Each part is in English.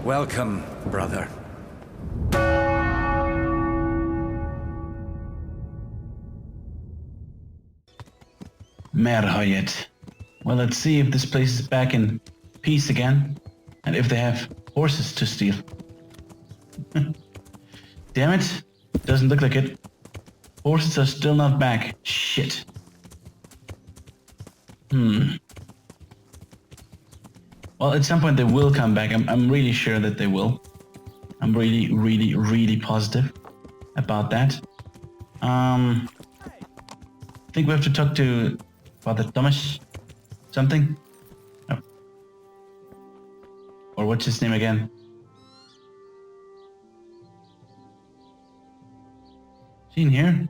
Welcome, brother. Merhayet. Well, let's see if this place is back in peace again, and if they have horses to steal. Damn it. Doesn't look like it. Horses are still not back. Shit. Well, at some point they will come back. I'm really sure that they will. I'm really positive about that. I think we have to talk to Father Thomas something. Oh. Or what's his name again? Is he in here?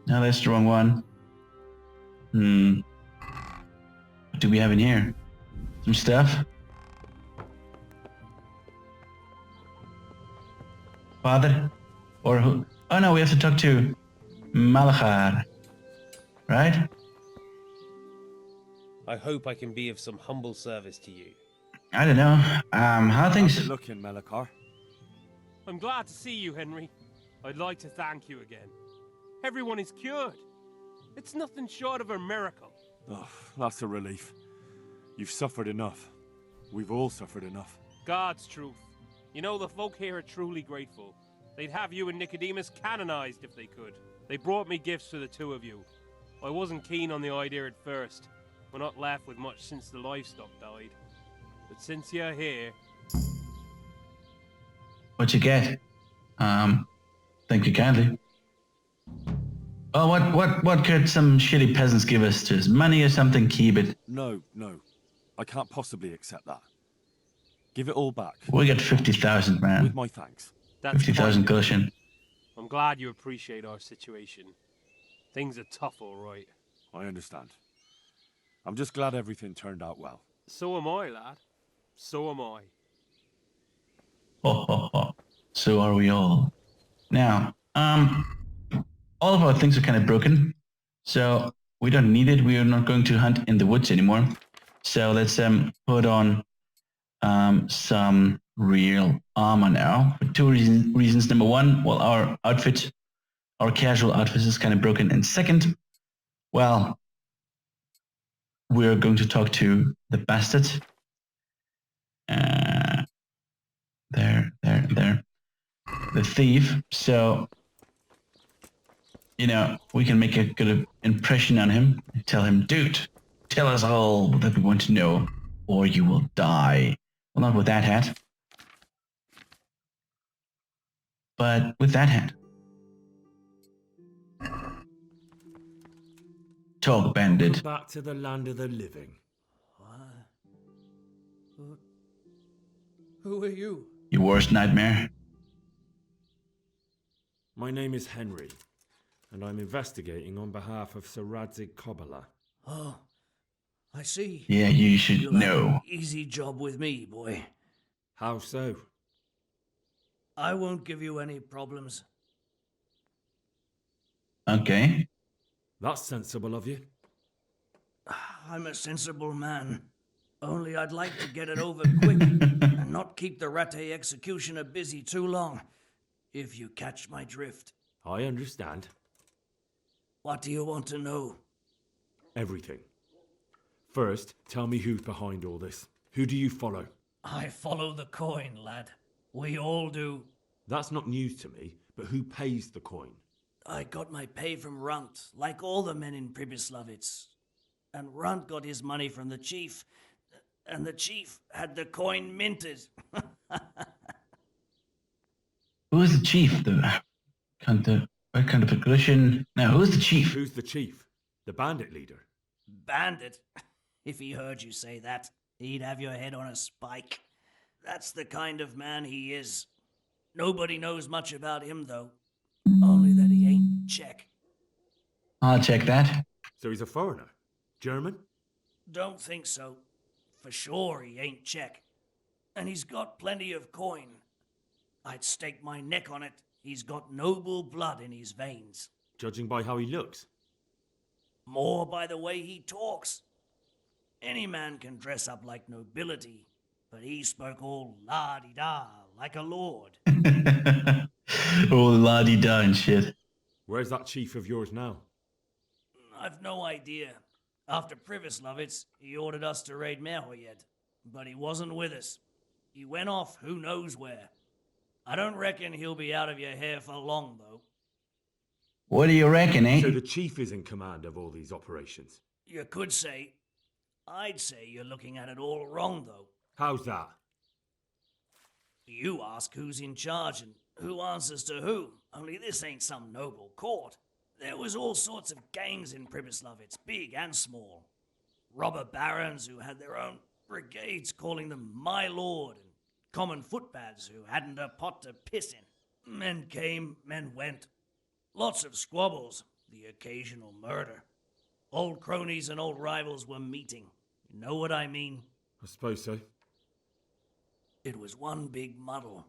No, that's the wrong one. What do we have in here? Some stuff? Father? Or who? Oh no, we have to talk to Malachar. Right? I hope I can be of some humble service to you. I don't know. How things... How's it looking, Malachar? I'm glad to see you, Henry. I'd like to thank you again. Everyone is cured. It's nothing short of a miracle. Oh, that's a relief. You've suffered enough. We've all suffered enough. God's truth. You know, the folk here are truly grateful. They'd have you and Nicodemus canonized if they could. They brought me gifts for the two of you. I wasn't keen on the idea at first. We're not left with much since the livestock died. But since you're here... What you get? Thank you kindly. Oh, what could some shitty peasants give us? Just money or something? Keep it. No. I can't possibly accept that. Give it all back. We got 50,000, man. With my thanks. That's 50,000 fine. cushion. I'm glad you appreciate our situation. Things are tough, all right. I understand. I'm just glad everything turned out well. So am I, lad. So am I. Ho. So are we all. Now, all of our things are kind of broken, so we don't need it. We are not going to hunt in the woods anymore. So let's put on some real armor now for two reasons. Number one, well, our outfit, our casual outfit is kind of broken. And second, well, we're going to talk to the bastard. There. The thief. So, you know, we can make a good impression on him. Tell him, dude, tell us all that we want to know, or you will die. Well, not with that hat. But with that hat. Talk, bandit. Back to the land of the living. Who are you? Your worst nightmare. My name is Henry, and I'm investigating on behalf of Sir Radzig Cobbler. Oh, I see. Yeah, you should You'll have know. an easy job with me, boy. How so? I won't give you any problems. Okay. That's sensible of you. I'm a sensible man. Only I'd like to get it over quick and not keep the Ratte executioner busy too long, if you catch my drift. I understand. What do you want to know? Everything. First, tell me who's behind all this. Who do you follow? I follow the coin, lad. We all do. That's not news to me, but who pays the coin? I got my pay from Runt, like all the men in Pribyslavitz. And Runt got his money from the chief, and the chief had the coin minted. Who is the chief? What kind of aggression? Now, who's the chief? Who's the chief? The bandit leader? Bandit? If he heard you say that, he'd have your head on a spike. That's the kind of man he is. Nobody knows much about him, though. Only that he ain't Czech. I'll check that. So he's a foreigner? German? Don't think so. For sure he ain't Czech. And he's got plenty of coin. I'd stake my neck on it. He's got noble blood in his veins. Judging by how he looks? More by the way he talks. Any man can dress up like nobility, but he spoke all la-di-da like a lord. Oh, la-di-da and shit. Where's that chief of yours now? I've no idea. After Privislovitz, he ordered us to raid Merhoyed, but he wasn't with us. He went off who knows where. I don't reckon he'll be out of your hair for long, though. What do you reckon, eh? So the chief is in command of all these operations. You could say. I'd say you're looking at it all wrong, though. How's that? You ask who's in charge and who answers to who, only this ain't some noble court. There was all sorts of gangs in Privislovitz, big and small. Robber barons who had their own brigades calling them my lord, and common footpads who hadn't a pot to piss in. Men came, men went. Lots of squabbles, the occasional murder. Old cronies and old rivals were meeting. You know what I mean? I suppose so. It was one big muddle.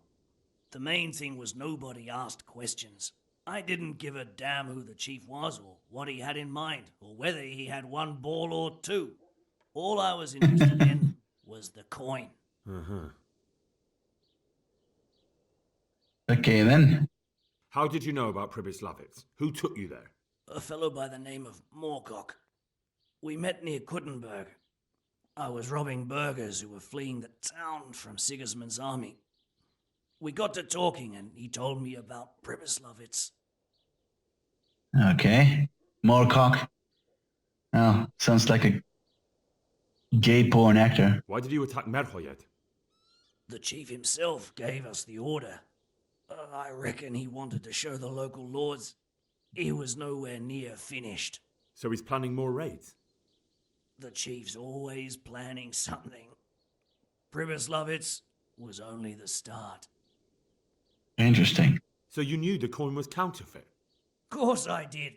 The main thing was nobody asked questions. I didn't give a damn who the chief was or what he had in mind or whether he had one ball or two. All I was interested in was the coin. Uh-huh. Okay, then. How did you know about Privislavitz? Who took you there? A fellow by the name of Moorcock. We met near Kuttenberg. I was robbing burghers who were fleeing the town from Sigismund's army. We got to talking and he told me about Privislavitz. Okay. Moorcock. Oh, sounds like a gay porn actor. Why did you attack Merhoyed? The chief himself gave us the order. I reckon he wanted to show the local lords he was nowhere near finished. So he's planning more raids? The chief's always planning something. Privislavitz was only the start. Interesting. So you knew the coin was counterfeit? Course I did.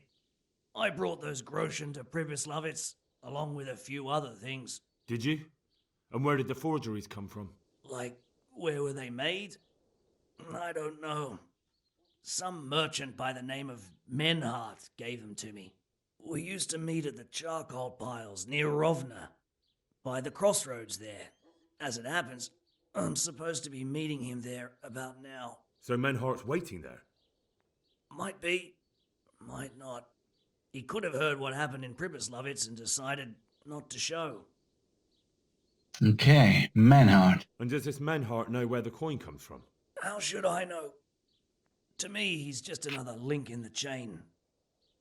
I brought those groschen to Privislavitz, along with a few other things. Did you? And where did the forgeries come from? Like, where were they made? I don't know. Some merchant by the name of Menhart gave them to me. We used to meet at the charcoal piles near Rovna, by the crossroads there. As it happens, I'm supposed to be meeting him there about now. So Menhart's waiting there? Might be, might not. He could have heard what happened in Privislavitz and decided not to show. Okay, Manhart. And does this Menhart know where the coin comes from? How should I know? To me, he's just another link in the chain.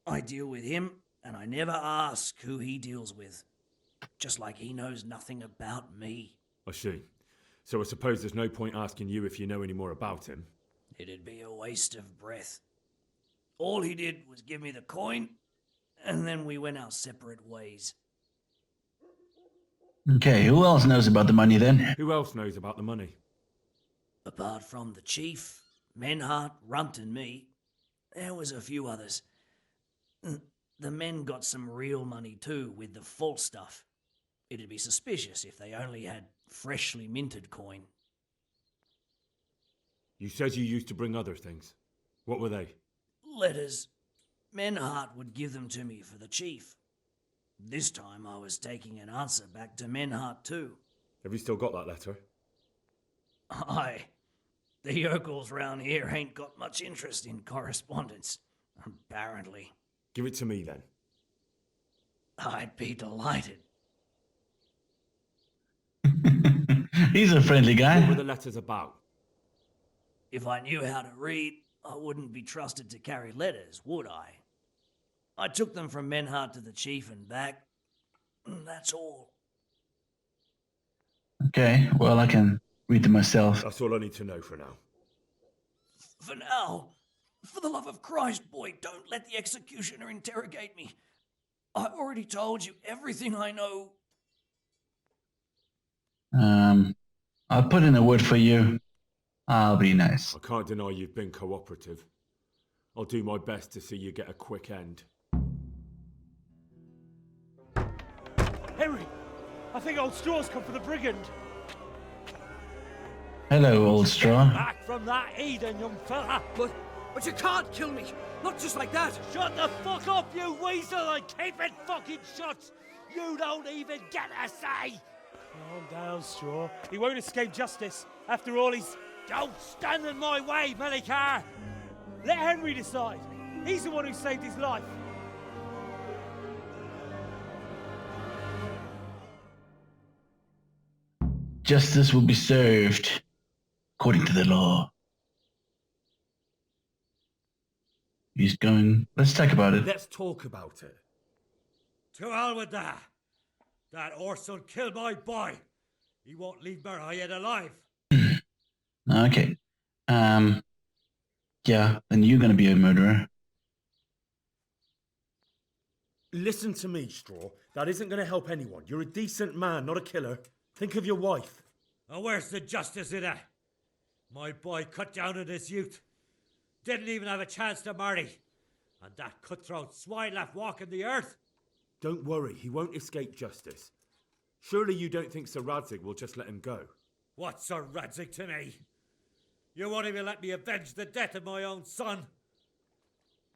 I deal with him, and I never ask who he deals with. Just like he knows nothing about me. I see. So I suppose there's no point asking you if you know any more about him. It'd be a waste of breath. All he did was give me the coin, and then we went our separate ways. Okay, who else knows about the money then? Who else knows about the money? Apart from the chief, Menhart, Runt, and me, there was a few others. The men got some real money too, with the false stuff. It'd be suspicious if they only had freshly minted coin. You said you used to bring other things. What were they? Letters. Menhart would give them to me for the chief. This time I was taking an answer back to Menhart too. Have you still got that letter? Aye. The yokels round here ain't got much interest in correspondence, apparently. Give it to me then. I'd be delighted. He's a friendly What guy. were the letters about? If I knew how to read, I wouldn't be trusted to carry letters, would I? I took them from Menhart to the chief and back. That's all. Okay, well, I can read them myself. That's all I need to know for now. For now, for the love of Christ, boy, don't let the executioner interrogate me. I already told you everything I know. I'll put in a word for you. I'll be nice. I can't deny you've been cooperative. I'll do my best to see you get a quick end. Henry, I think old Straw's come for the brigand. Hello, old straw. Back from that Eden, young fella. But you can't kill me! Not just like that! Shut the fuck up, you weasel, and keep it fucking shut! You don't even get a say! Calm down, Straw. He won't escape justice. After all, he's... Don't stand in my way, Melikar! Let Henry decide. He's the one who saved his life. Justice will be served according to the law. He's going. Let's talk about it. Let's talk about it. To hell with that. That Orson killed my boy. He won't leave Merhead alive. Okay. Yeah, then you're gonna be a murderer. Listen to me, Straw. That isn't going to help anyone. You're a decent man, not a killer. Think of your wife. And where's the justice in that? My boy cut down on his youth. Didn't even have a chance to marry. And that cutthroat swine left walking the earth. Don't worry, he won't escape justice. Surely you don't think Sir Radzig will just let him go? What's Sir Radzig to me? You won't even let me avenge the death of my own son.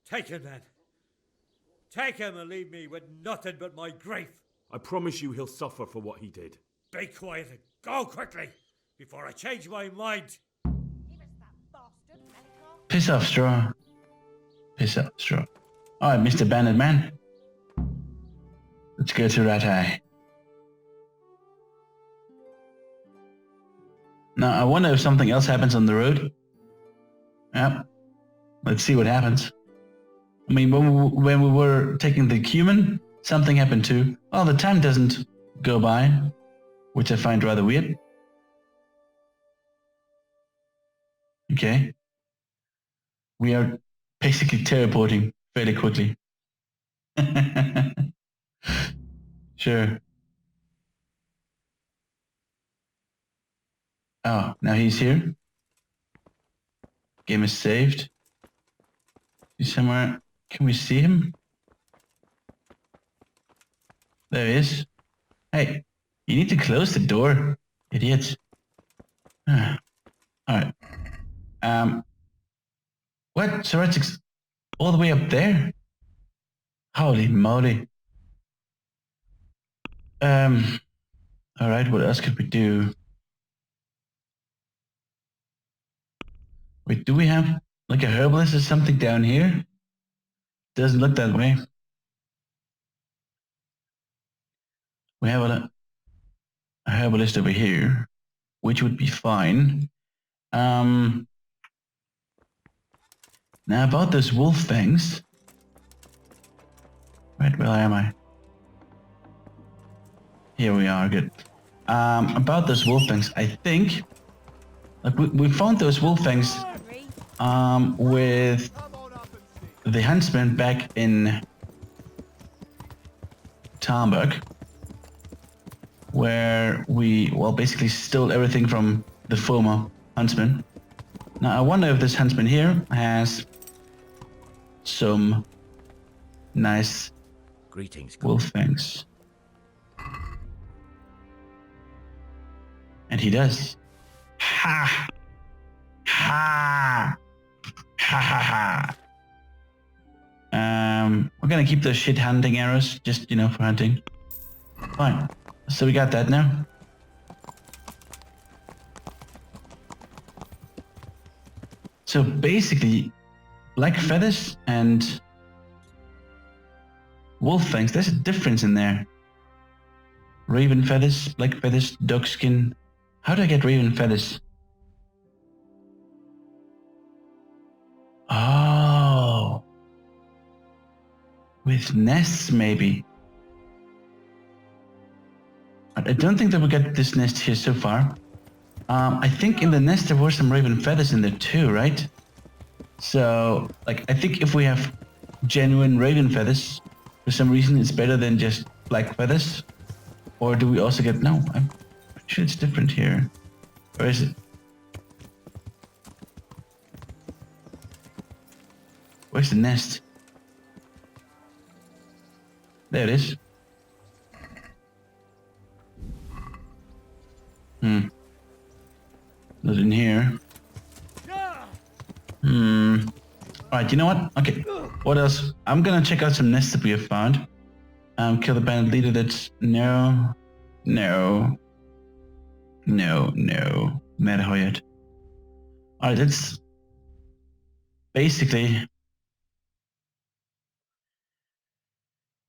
Take him then. Take him and leave me with nothing but my grief. I promise you he'll suffer for what he did. Be quiet and go quickly before I change my mind. Piss off, Straw. Piss off, Straw. Alright, Mr. Bandit Man. Let's go to Rat Eye. Now, I wonder if something else happens on the road. Yep. Let's see what happens. I mean, when we were taking the cumin, something happened too. Well, the time doesn't go by, which I find rather weird. Okay. We are basically teleporting fairly quickly. Sure. Oh, now he's here. Game is saved. He's somewhere. Can we see him? There he is. Hey, you need to close the door, idiot. Alright. What? So Radzig's all the way up there? Holy moly. Alright, what else could we do? Wait, do we have like a herbalist or something down here? Doesn't look that way. We have a herbalist over here, which would be fine. Now about those wolf fangs. Right, where am I? Here we are, good. About those wolf fangs, I think, like we found those wolf fangs with the huntsman back in Tarnberg, where we, well, basically stole everything from the former huntsman. Now I wonder if this huntsman here has some nice Greetings, wolf fangs. And he does. Ha! Ha! Ha ha ha! We're gonna keep those shit hunting arrows, just, you know, for hunting. Fine. So we got that now. So basically, black feathers and wolf fangs, there's a difference in there. Raven feathers, black feathers, dog skin. How do I get raven feathers? Oh. With nests, maybe. I don't think that we got this nest here so far. I think in the nest there were some raven feathers in there too, right? So, like, I think if we have genuine raven feathers, for some reason it's better than just black feathers. Or do we also get... No, I'm pretty sure it's different here. Where is it? Where's the nest? There it is. Not in here. Alright, you know what? Okay. What else? I'm gonna check out some nests that we have found. Kill the bandit leader. That's no. Merhoyet. Alright, let's basically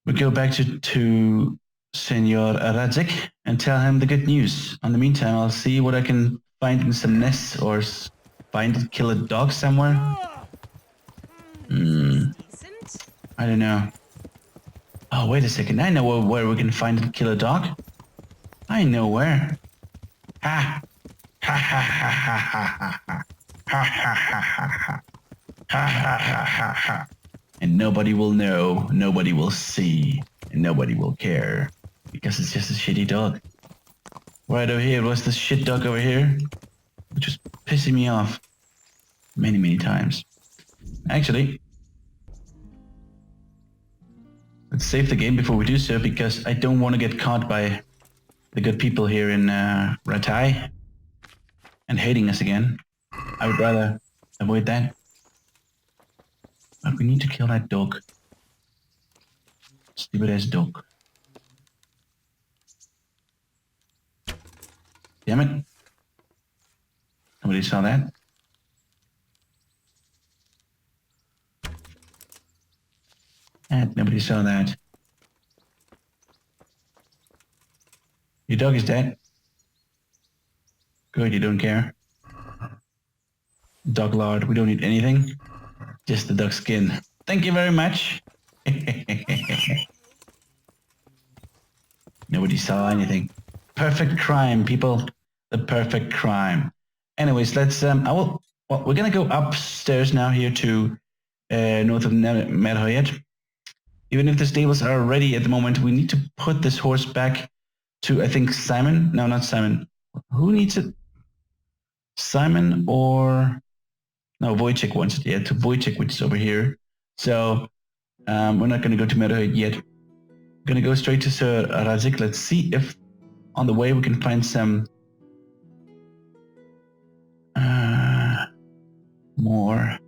we go back to Senor Radzig and tell him the good news. In the meantime, I'll see what I can find in some nests or kill a dog somewhere. Decent. I don't know. Oh, wait a second. I know where we can find and kill a dog. I know where. Ha! Ha ha ha ha ha ha ha ha ha ha ha ha. And nobody will know, nobody will see, and nobody will care. Because it's just a shitty dog. Right over here was this shit dog over here. Which was pissing me off. Many times. Actually, let's save the game before we do so, because I don't want to get caught by the good people here in Ratai and hating us again. I would rather avoid that. But we need to kill that dog. Stupid ass dog. Damn it. Nobody saw that. And nobody saw that. Your dog is dead. Good, you don't care. Dog lord, we don't need anything. Just the dog skin. Thank you very much. Nobody saw anything. Perfect crime, people. The perfect crime. Anyways, let's well, we're gonna go upstairs now here to north of Merhoyet. Even if the stables are ready at the moment, we need to put this horse back to, I think, Simon. No, not Simon. Who needs it? Simon or... No, Wojciech wants it. Yeah, to Wojciech, which is over here. So, we're not going to go to Merhoyet yet. We're going to go straight to Sir Radzig. Let's see if on the way we can find some... more...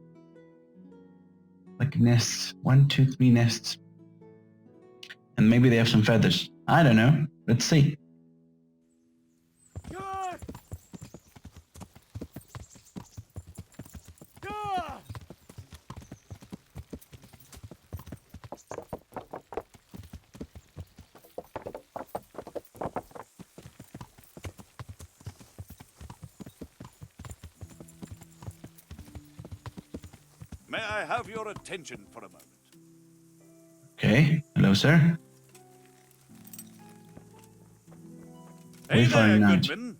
like nests. 1, 2, 3 nests. And maybe they have some feathers. I don't know. Let's see. May I have your attention for a moment? Okay. Hello, sir. Hey there, Wayfaring Goodman.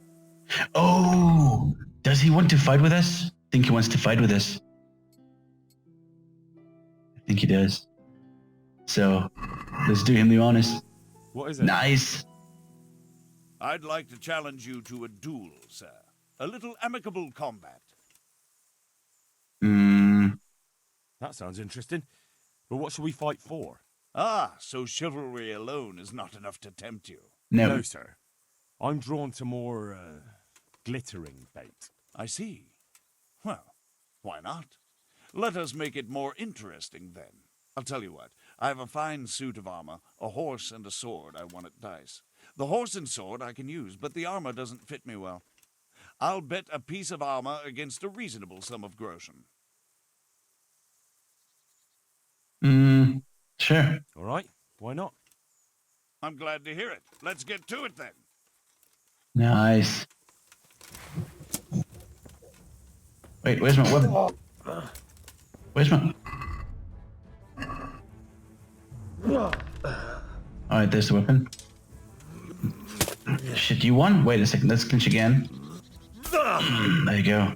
Oh, does he want to fight with us? I think he wants to fight with us. I think he does. So, let's do him the honors. What is it? Nice. I'd like to challenge you to a duel, sir. A little amicable combat. That sounds interesting. But what should we fight for? Ah, so chivalry alone is not enough to tempt you. No. No, sir. I'm drawn to more, glittering bait. I see. Well, why not? Let us make it more interesting, then. I'll tell you what. I have a fine suit of armor, a horse, and a sword I won at dice. The horse and sword I can use, but the armor doesn't fit me well. I'll bet a piece of armor against a reasonable sum of groschen. Sure. All right, why not? I'm glad to hear it. Let's get to it, then. Nice. Wait, where's my weapon? Where's my... Alright, there's the weapon. Shit, you won? Wait a second, let's clinch again. There you go.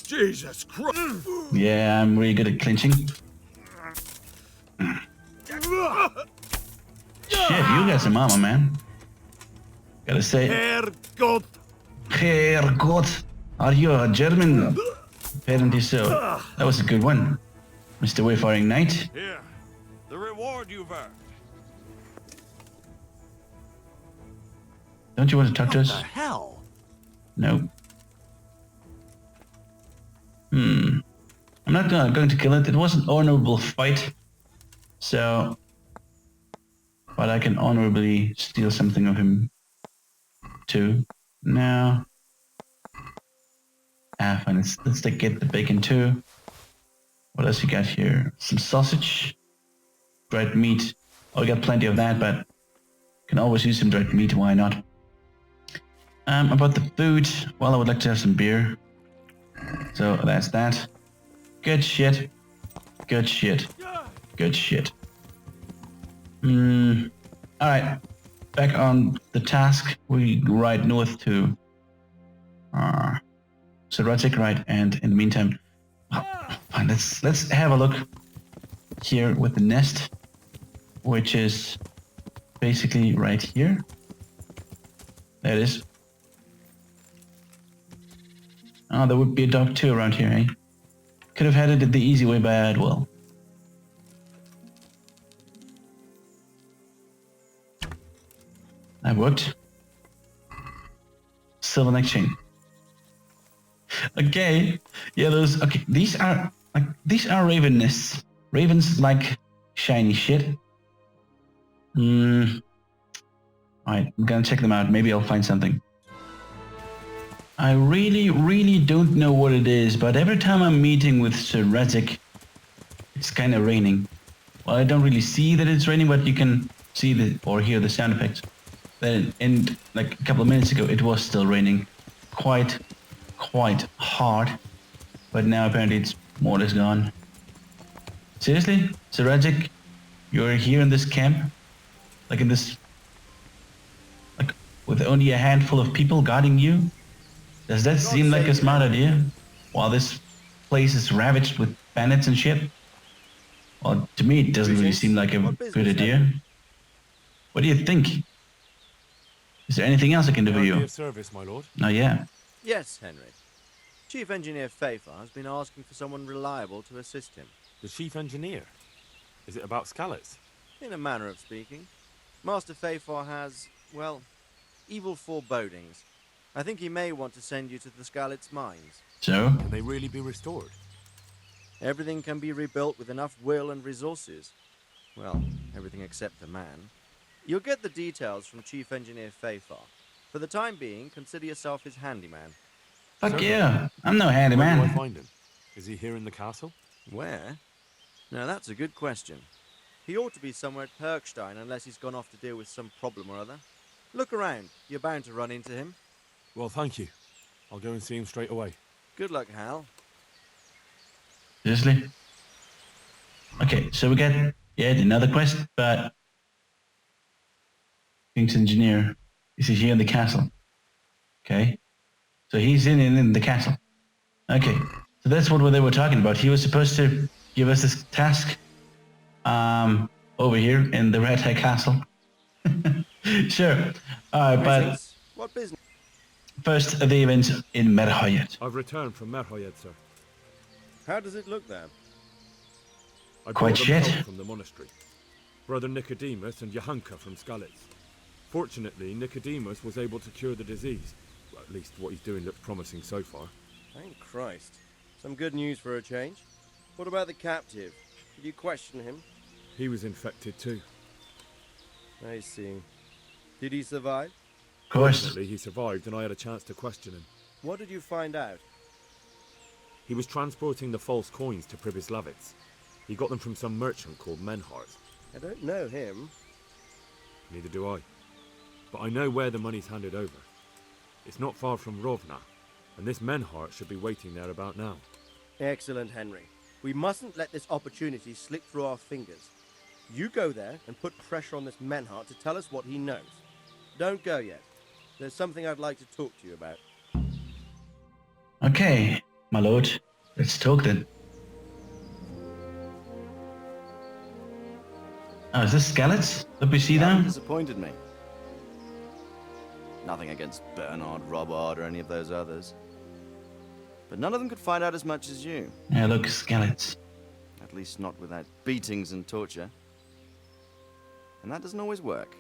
Jesus Christ! Yeah, I'm really good at clinching. Shit, you got some armor, man. Gotta say... Herrgott! Herrgott! Are you a German? Apparently so. That was a good one. Mr. Wayfaring Knight. Here, the reward you've earned. Don't you want to talk to us? What the hell? No. I'm not going to kill it. It was an honorable fight. So, but I can honorably steal something of him too. Now, fine. Let's get the bacon too. What else you got here? Some sausage, dried meat. Oh, we got plenty of that, but can always use some dried meat. Why not? About the food, well, I would like to have some beer. So that's that. Good shit. Good shit. Good shit. Alright. Back on the task. We ride north to so Radzig, right? And in the meantime, fine, let's have a look here with the nest, which is basically right here. There it is. Oh, there would be a dog too around here, eh? Could have had it the easy way, but well. That worked. Silver neck chain. Okay, yeah, those. Okay, these are raven nests. Ravens like shiny shit. Alright, I'm gonna check them out. Maybe I'll find something. I really don't know what it is, but every time I'm meeting with Sir Radzig, it's kind of raining. Well, I don't really see that it's raining, but you can see or hear the sound effects. Then, and like a couple of minutes ago, it was still raining, quite hard. But now apparently it's more or less gone. Seriously, Sir Radzig, you're here in this camp, like with only a handful of people guarding you. Does that seem like a smart idea? While this place is ravaged with bandits and shit? Well, to me it doesn't really seem like a good idea. What do you think? Is there anything else I can do for you? Of service, my lord. Oh yeah. Yes, Henry. Chief Engineer Fafar has been asking for someone reliable to assist him. The chief engineer. Is it about Scallots? In a manner of speaking. Master Fafar has, well, evil forebodings. I think he may want to send you to the Scallots mines. So? Can they really be restored? Everything can be rebuilt with enough will and resources. Well, everything except a man. You'll get the details from Chief Engineer Fafar. For the time being, consider yourself his handyman. Fuck yeah, I'm no handyman. Where do I find him? Is he here in the castle? Where? Now that's a good question. He ought to be somewhere at Perkstein unless he's gone off to deal with some problem or other. Look around. You're bound to run into him. Well, thank you. I'll go and see him straight away. Good luck, Hal. Seriously? Okay, so we get yet another quest, but King's Engineer, is he here in the castle? Okay. So he's in the castle. Okay. So that's what they were talking about. He was supposed to give us this task over here in the Red Hag Castle. Sure. But what business? First, the events in Merhoyet. I've returned from Merhoyet, sir. How does it look there? I Quite brought them shit. help from the monastery. Brother Nicodemus and Johanka from Scallots. Fortunately, Nicodemus was able to cure the disease. Well, at least what he's doing looks promising so far. Thank Christ. Some good news for a change. What about the captive? Did you question him? He was infected too. I see. Did he survive? Of course. Fortunately, he survived and I had a chance to question him. What did you find out? He was transporting the false coins to Pribyslavitz. He got them from some merchant called Menhart. I don't know him. Neither do I. But I know where the money's handed over. It's not far from Rovna, and this Menhart should be waiting there about now. Excellent, Henry. We mustn't let this opportunity slip through our fingers. You go there and put pressure on this Menhart to tell us what he knows. Don't go yet. There's something I'd like to talk to you about. Okay, my lord. Let's talk then. Oh, is this Scallots that we see You now? disappointed me. Nothing against Bernard, Robard, or any of those others. But none of them could find out as much as you. Yeah, look, Scallots. At least not without beatings and torture. And that doesn't always work.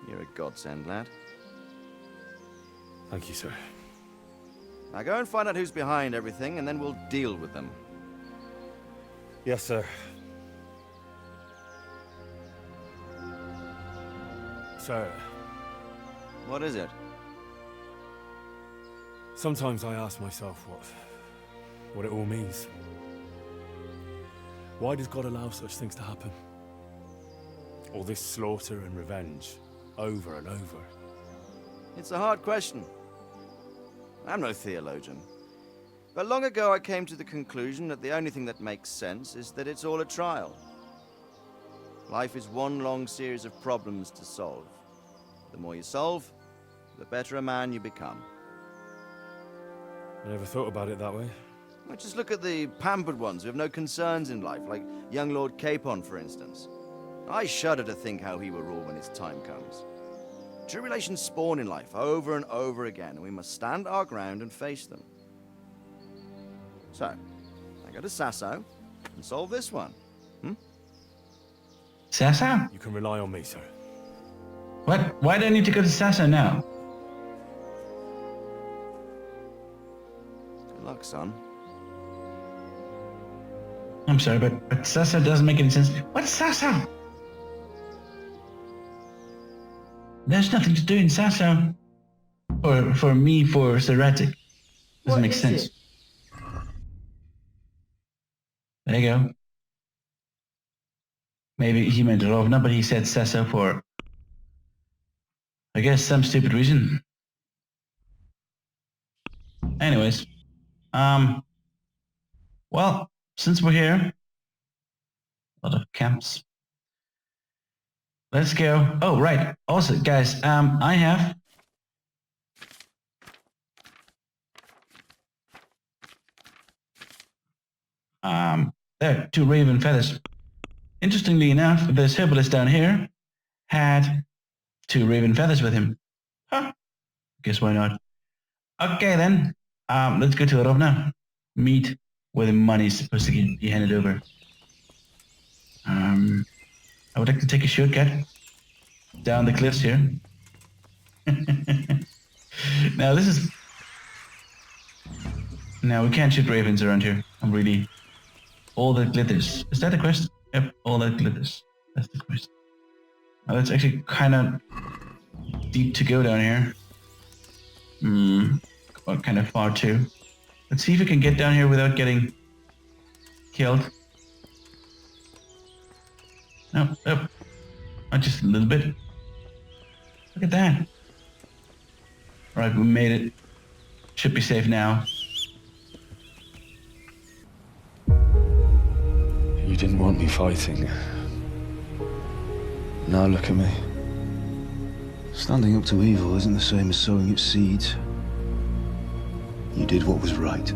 You're a godsend, lad. Thank you, sir. Now go and find out who's behind everything, and then we'll deal with them. Yes, sir. Sir, What is it? sometimes I ask myself what it all means. Why does God allow such things to happen? All this slaughter and revenge, over and over. It's a hard question. I'm no theologian. But long ago I came to the conclusion that the only thing that makes sense is that it's all a trial. Life is one long series of problems to solve. The more you solve, the better a man you become. I never thought about it that way. Well, just look at the pampered ones who have no concerns in life, like young Lord Capon, for instance. I shudder to think how he will rule when his time comes. Tribulations spawn in life over and over again, and we must stand our ground and face them. So, I go to Sasso and solve this one. Sasso? You can rely on me, sir. What? Why do I need to go to Sasso now? Good luck, son. I'm sorry, but Sasso doesn't make any sense. What's Sasso? There's nothing to do in Sasso. For me, for Sir Radzig. Doesn't make sense. There you go. Maybe he meant Rovna, but he said Sasso for, I guess, some stupid reason. Anyways, well, since we're here, a lot of camps. Let's go. Oh, right. Also, guys, I have there, 2 raven feathers. Interestingly enough, this herbalist down here had 2 raven feathers with him. Huh. Guess why not? Okay then. Let's go to Rovna. Meet where the money's supposed to be handed over. I would like to take a shortcut down the cliffs here. Now this is... Now we can't shoot ravens around here. I'm really... All that glitters. Is that a quest? Yep, all that glitters. That's the quest. Now that's actually kind of deep to go down here. Well, kind of far too. Let's see if we can get down here without getting killed. No, oh, just a little bit. Look at that. Right, we made it. Should be safe now. You didn't want me fighting. Now look at me. Standing up to evil isn't the same as sowing its seeds. You did what was right.